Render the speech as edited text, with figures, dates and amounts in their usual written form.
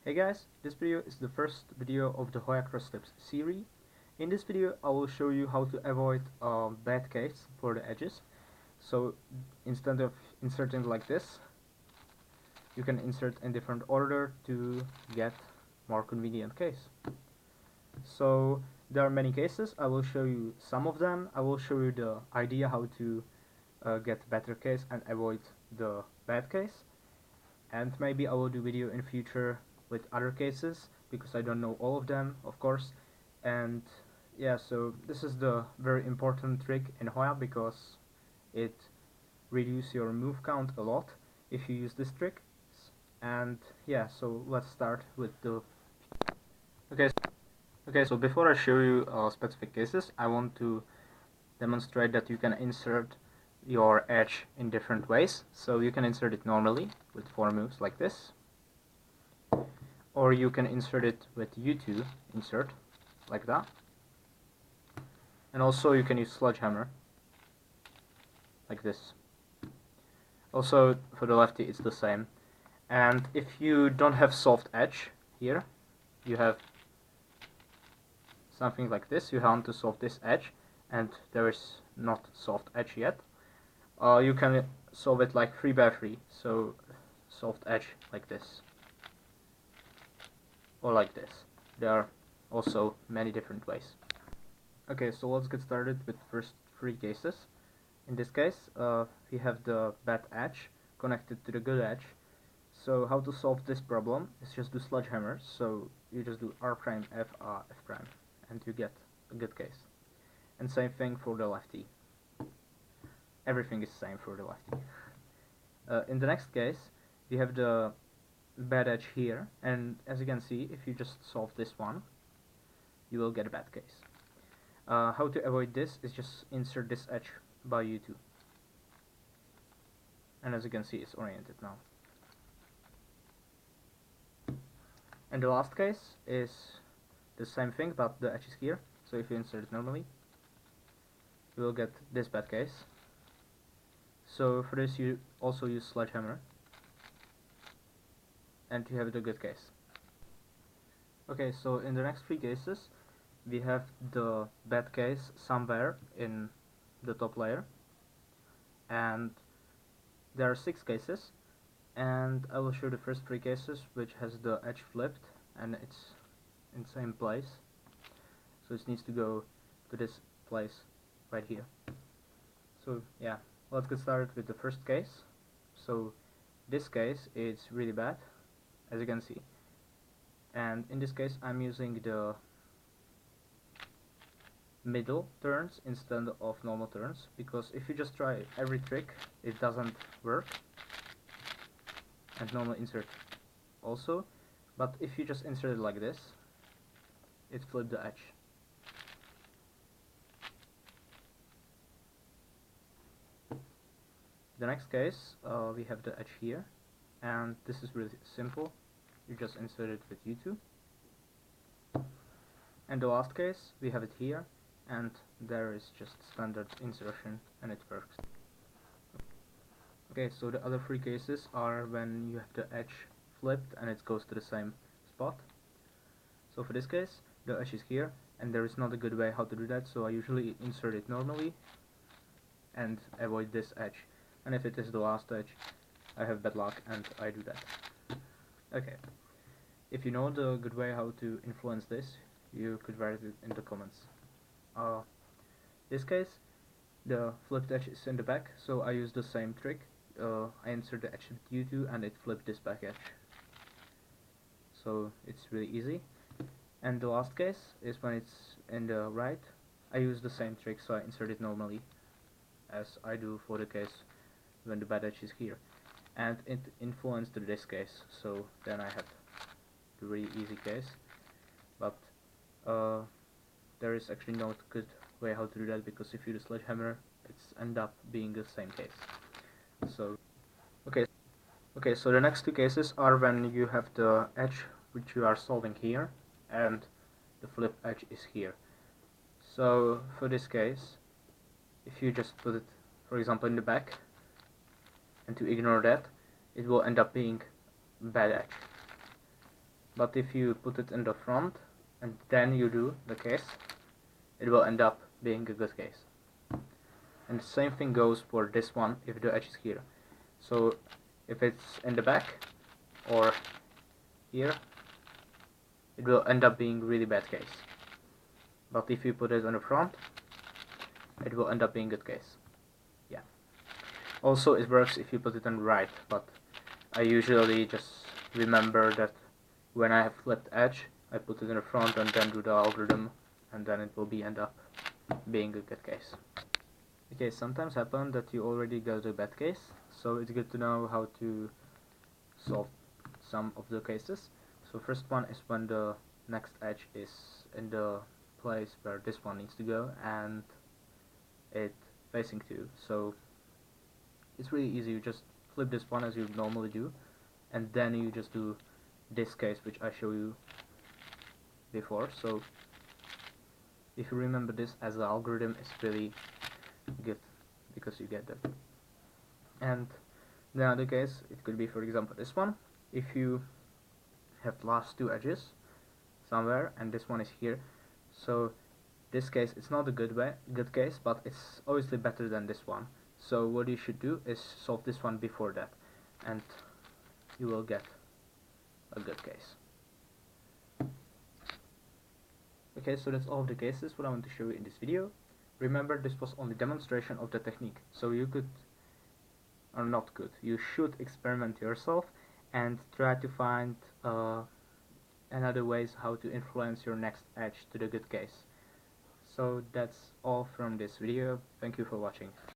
Hey guys, this video is the first video of the Hoya cross steps series. In this video I will show you how to avoid a bad case for the edges. So instead of inserting like this, you can insert in different order to get more convenient case. So there are many cases. I will show you some of them. I will show you the idea how to get better case and avoid the bad case. And maybe I will do video in future with other cases because I don't know all of them, of course. And yeah, so this is the very important trick in Hoya because it reduces your move count a lot if you use this trick. And yeah, so let's start with the okay, so before I show you specific cases, I want to demonstrate that you can insert your edge in different ways. So you can insert it normally with 4 moves like this, or you can insert it with U2 insert like that, and also you can use sledgehammer like this. Also for the lefty it's the same. And if you don't have soft edge here, you have something like this, you want to solve this edge and there is not soft edge yet, you can solve it like 3x3, so soft edge like this or like this. There are also many different ways. Okay, so let's get started with the first 3 cases. In this case, we have the bad edge connected to the good edge. So how to solve this problem is just do sledgehammer. So you just do R prime F R F prime and you get a good case. And same thing for the lefty. Everything is the same for the lefty. In the next case, we have the bad edge here, and as you can see, if you just solve this one, you will get a bad case. How to avoid this is just insert this edge by U2. And as you can see, it's oriented now. And the last case is the same thing, but the edge is here. So if you insert it normally, you will get this bad case. So for this you also use sledgehammer, and you have the good case. Okay, so in the next 3 cases, we have the bad case somewhere in the top layer, and there are 6 cases, and I will show the first 3 cases which has the edge flipped and it's in the same place, so it needs to go to this place right here. So yeah, let's get started with the first case. So this case is really bad, as you can see, and in this case I'm using the middle turns instead of normal turns, because if you just try every trick it doesn't work, and normal insert also, but if you just insert it like this, it flipped the edge. The next case, we have the edge here, and this is really simple, you just insert it with U2. And the last case, we have it here, and there is just standard insertion and it works. Okay, so the other 3 cases are when you have the edge flipped and it goes to the same spot. So for this case, the edge is here, and there is not a good way how to do that, so I usually insert it normally and avoid this edge. And if it is the last edge, I have bad luck and I do that. Okay, if you know the good way how to influence this, you could write it in the comments. This case, the flipped edge is in the back, so I use the same trick. I insert the edge with U2 and it flipped this back edge. So it's really easy. And the last case is when it's in the right. I use the same trick, so I insert it normally as I do for the case when the bad edge is here. And it influenced this case, so then I have the really easy case. But there is actually no good way how to do that, because if you do sledgehammer, it's end up being the same case. So okay, so the next 2 cases are when you have the edge which you are solving here and the flip edge is here. So for this case, if you just put it, for example, in the back, and to ignore that, it will end up being bad edge. But if you put it in the front and then you do the case, it will end up being a good case. And the same thing goes for this one if the edge is here. So if it's in the back or here, it will end up being really bad case. But if you put it on the front, it will end up being good case. Yeah. Also, it works if you put it on right, but I usually just remember that when I have flipped edge, I put it in the front and then do the algorithm, and then it will end up being a good case. Okay, sometimes happen that you already got a bad case, so it's good to know how to solve some of the cases. So first one is when the next edge is in the place where this one needs to go and it facing to. So it's really easy, you just flip this one as you normally do, and then you just do this case which I show you before. So if you remember this as the algorithm, it's really good because you get that. And the other case, it could be for example this one. If you have last two edges somewhere and this one is here, so this case it's not a good case, but it's obviously better than this one. So what you should do is solve this one before that, and you will get a good case. Okay, so that's all of the cases what I want to show you in this video. Remember, this was only demonstration of the technique, so you could, or not could, you should experiment yourself and try to find another ways how to influence your next edge to the good case. So that's all from this video. Thank you for watching.